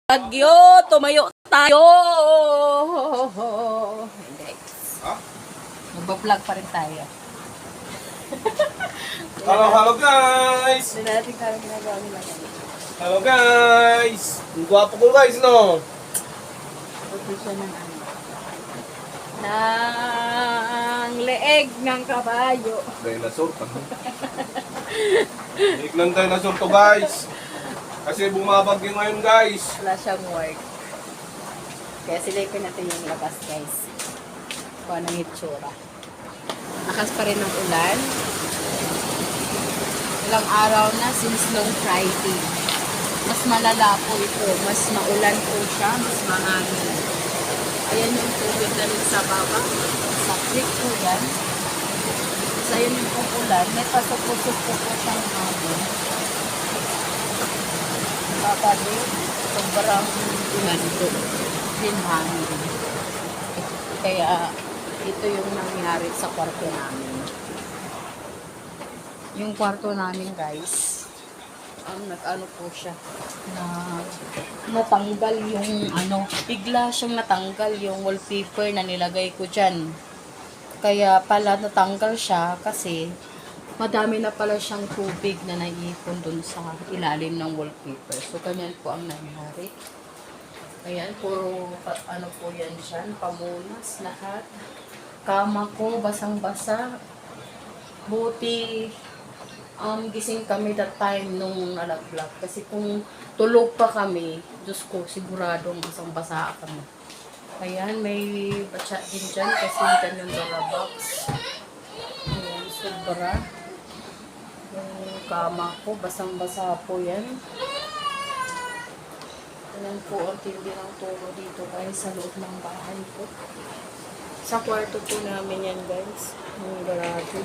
Bagyo, tumayo tayo. Guys. Magba-vlog pa rin tayo. Hello guys! Hindi natin kami ginagawa nila. Hello guys! Ang gwapo ko guys, no? Pagkisya ng ano. Ng leeg ng kabayo. Dinosaur pa. Leeg ng dinosaur to guys. Kasi bumabagyo ngayon guys. Wala siyang work. Kaya silipin natin yung labas guys. Kung anong itsura. Lakas pa rin ang ulan. Ilang araw na since long Friday. Mas malala po ito. Mas maulan po siya. Mas mahangin. Ayan yung tubig na rin sa baba. Sa creek po yan. Sa yun yung ulan. May pasok-pusok po siyang hangin. Kapag sobrang ulan po. Din hangin. Kaya ito yung nangyari sa kwarto namin. Yung kwarto namin guys, nag-ano po siya, natanggal yung bigla siyang natanggal yung wallpaper na nilagay ko dyan. Kaya pala natanggal siya kasi madami na pala siyang tubig na naiipon dun sa ilalim ng wallpaper. So, ganyan po ang nangyari. Ayan, puro po yan dyan, pamunas, lahat. Kama ko, basang-basa. Buti, gising kami that time nung nalaglag. Kasi kung tulog pa kami, Diyos ko, siguradong basang-basa kami. Ayan, may batsa din dyan kasi dyan yung dalabox. Ayan, sobra. Yung kama ko, basang-basa po yan. Ayan po, ang tindi ng turo dito guys sa loob ng bahay ko. Sa kwarto po namin yan guys, yung garage.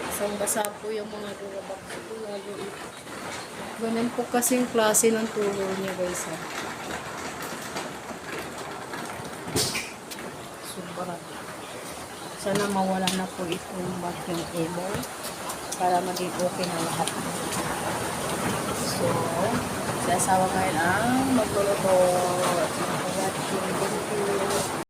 Basang-basa po yung mga durabox ko. Ganun po kasi yung klase ng turo niya guys. Sobra. Sana mawala na po itong vacuum cleaner para maging okay na lahat. So, si asawa ngayon ang magluluto.